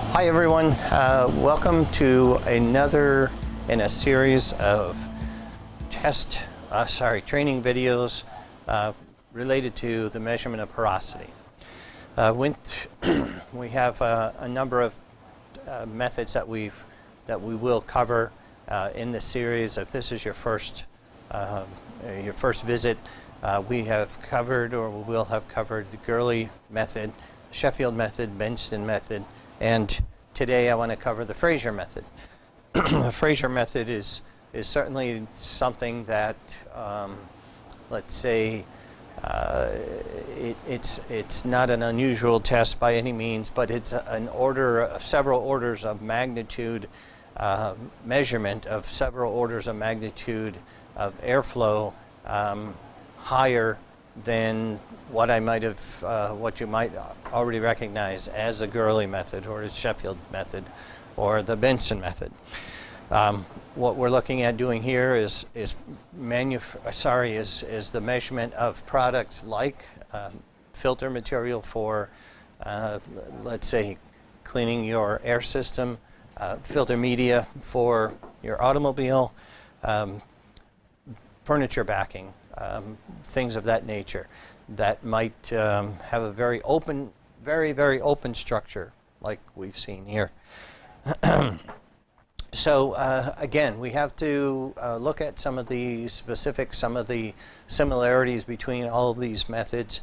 Hi everyone, welcome to another in a series of training videos related to the measurement of porosity. We have a number of methods that we will cover in this series. If this is your first visit, we have covered, or we will have covered, the Gurley method, the Sheffield method, Benston method, and today I want to cover the Frazier method. The Frazier method is certainly something that, let's say, it's not an unusual test by any means, but it's several orders of magnitude measurement of several orders of magnitude of airflow higher than what you might already recognize as the Gurley method or the Sheffield method or the Benson method. What we're looking at doing here is the measurement of products like filter material for, let's say, cleaning your air system, filter media for your automobile, furniture backing, things of that nature that might have a very open structure like we've seen here. So again, we have to look at some of the specifics, some of the similarities between all of these methods.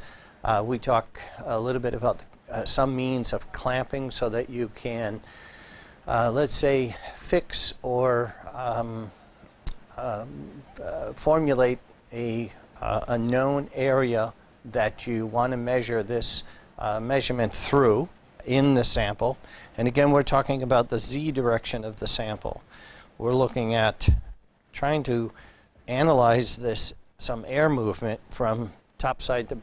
We talk a little bit about some means of clamping so that you can, let's say, fix or formulate a known area that you want to measure this measurement through in the sample. And again, we're talking about the z direction of the sample. We're looking at trying to analyze some air movement from top side to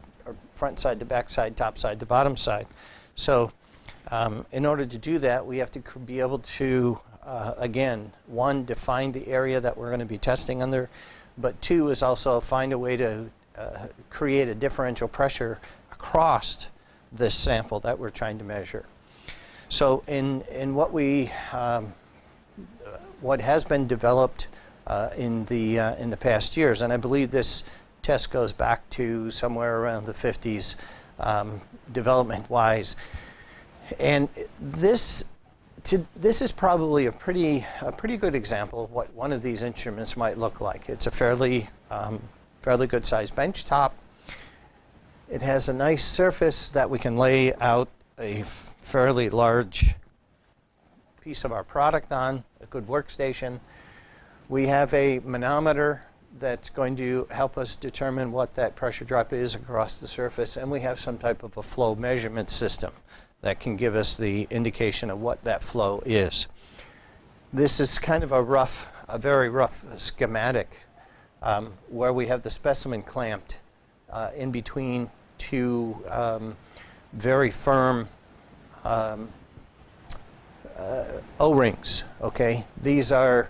front side to back side, top side to bottom side. So in order to do that, we have to be able to again, one, define the area that we're going to be testing under, but two is also find a way to create a differential pressure across this sample that we're trying to measure. So in what has been developed in the past years, and I believe this test goes back to somewhere around the 50s, development-wise, and this is probably a pretty good example of what one of these instruments might look like. It's a fairly good sized bench top. It has a nice surface that we can lay out a fairly large piece of our product on, a good workstation. We have a manometer that's going to help us determine what that pressure drop is across the surface, and we have some type of a flow measurement system that can give us the indication of what that flow is. This is kind of a very rough schematic where we have the specimen clamped in between two very firm O-rings. Okay, these are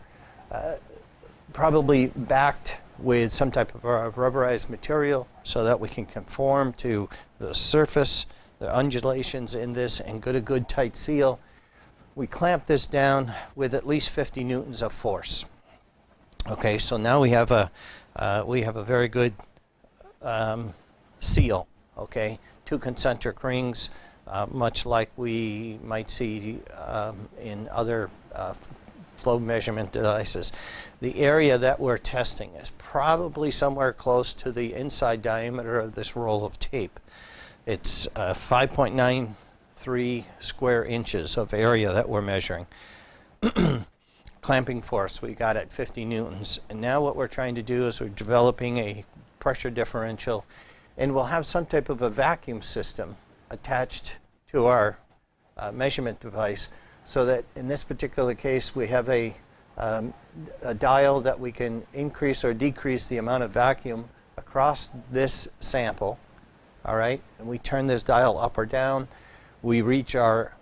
probably backed with some type of rubberized material so that we can conform to the surface, the undulations in this, and get a good tight seal. We clamp this down with at least 50 newtons of force. Okay, so now we have a very good seal. Okay, two concentric rings, much like we might see in other flow measurement devices. The area that we're testing is probably somewhere close to the inside diameter of this roll of tape. It's 5.93 square inches of area that we're measuring. Clamping force we got at 50 newtons. And now what we're trying to do is we're developing a pressure differential, and we'll have some type of a vacuum system attached to our measurement device, so that in this particular case we have a dial that we can increase or decrease the amount of vacuum across this sample. All right, and we turn this dial up or down. We reach our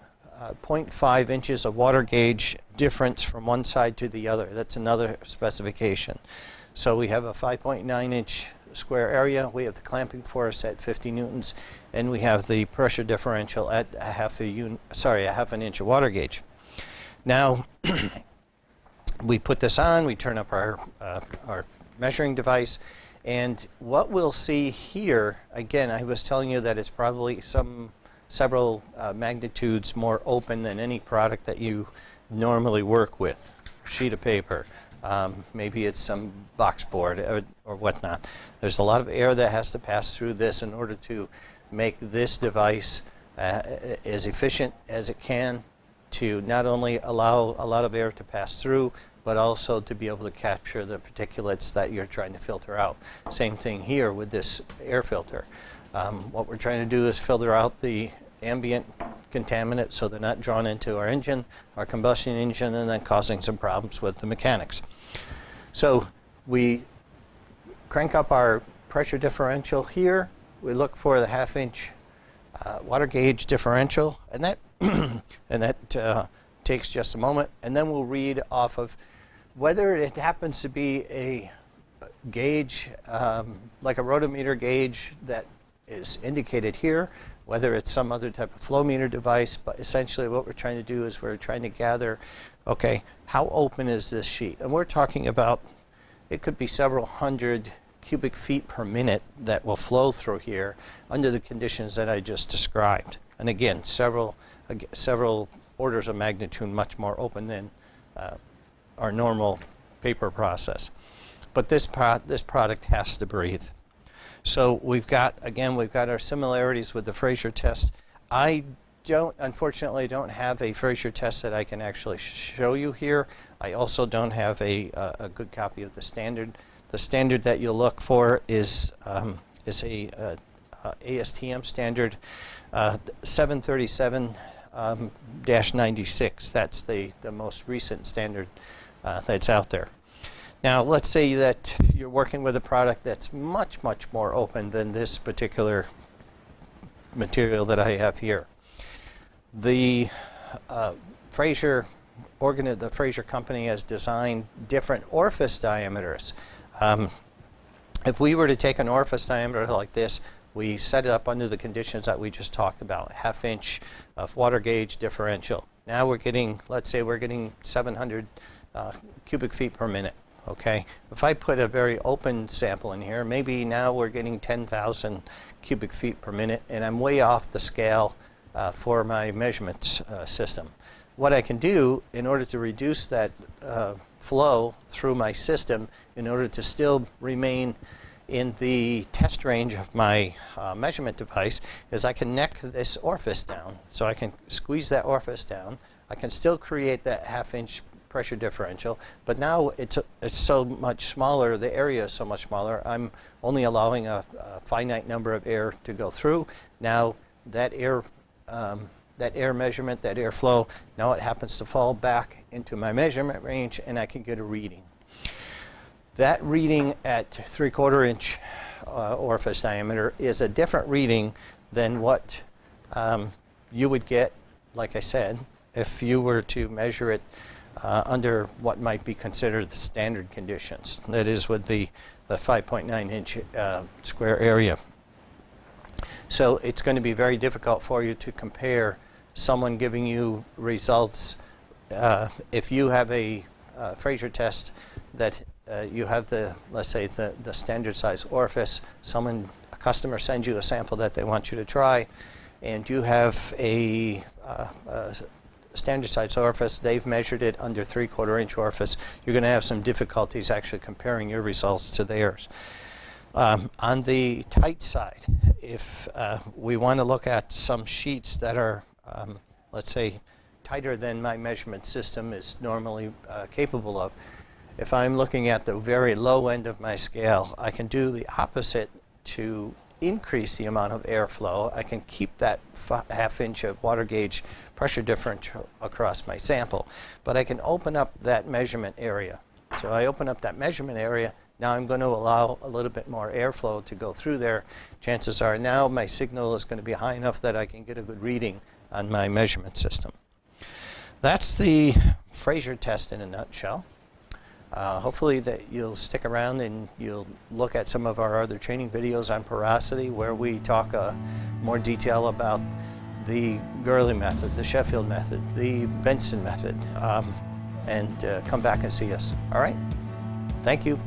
0.5 inches of water gauge difference from one side to the other. That's another specification. So we have a 5.9 inch square area, we have the clamping force at 50 newtons, and we have the pressure differential at a half an inch of water gauge. Now, we put this on, we turn up our measuring device, and what we'll see here, again, I was telling you that it's probably several magnitudes more open than any product that you normally work with. Sheet of paper, maybe it's some box board or whatnot. There's a lot of air that has to pass through this in order to make this device as efficient as it can, to not only allow a lot of air to pass through, but also to be able to capture the particulates that you're trying to filter out. Same thing here with this air filter. What we're trying to do is filter out the ambient contaminants so they're not drawn into our engine, our combustion engine, and then causing some problems with the mechanics. So we crank up our pressure differential here. We look for the half-inch water gauge differential, and that takes just a moment, and then we'll read off of whether it happens to be a gauge, like a rotometer gauge that is indicated here, whether it's some other type of flow meter device. But essentially what we're trying to do is we're trying to gather, okay, how open is this sheet? And we're talking about, it could be several hundred cubic feet per minute that will flow through here under the conditions that I just described. And again, several orders of magnitude much more open than our normal paper process. But this product has to breathe. So we've got our similarities with the Frazier test. I unfortunately don't have a Frazier test that I can actually show you here. I also don't have a good copy of the standard. The standard that you'll look for is a ASTM standard 737-96. That's the most recent standard that's out there. Now, let's say that you're working with a product that's much more open than this particular material that I have here. The Frazier company has designed different orifice diameters. If we were to take an orifice diameter like this, we set it up under the conditions that we just talked about, half-inch of water gauge differential. Now let's say we're getting 700 cubic feet per minute. Okay, if I put a very open sample in here, maybe now we're getting 10,000 cubic feet per minute, and I'm way off the scale for my measurements system. What I can do in order to reduce that flow through my system, in order to still remain in the test range of my measurement device, is I can neck this orifice down. So I can squeeze that orifice down. I can still create that half-inch pressure differential, but now it's so much smaller, the area is so much smaller, I'm only allowing a finite number of air to go through. Now that air measurement, that airflow, now it happens to fall back into my measurement range, and I can get a reading. That reading at 3/4 inch orifice diameter is a different reading than what you would get, like I said, if you were to measure it under what might be considered the standard conditions. That is with the 5.9 inch square area. So it's going to be very difficult for you to compare someone giving you results. If you have a Frazier test that you have let's say the standard size orifice, a customer sends you a sample that they want you to try, and you have a standard size orifice, they've measured it under 3/4 inch orifice, you're going to have some difficulties actually comparing your results to theirs. On the tight side, if we want to look at some sheets that are, let's say, tighter than my measurement system is normally capable of, if I'm looking at the very low end of my scale, I can do the opposite to increase the amount of airflow. I can keep that half-inch of water gauge pressure differential across my sample, but I can open up that measurement area. So I open up that measurement area, now I'm going to allow a little bit more airflow to go through there. Chances are now my signal is going to be high enough that I can get a good reading on my measurement system. That's the Frazier test in a nutshell. Hopefully that you'll stick around and you'll look at some of our other training videos on porosity, where we talk more detail about the Gurley method, the Sheffield method, the Benson method, and come back and see us. All right? Thank you.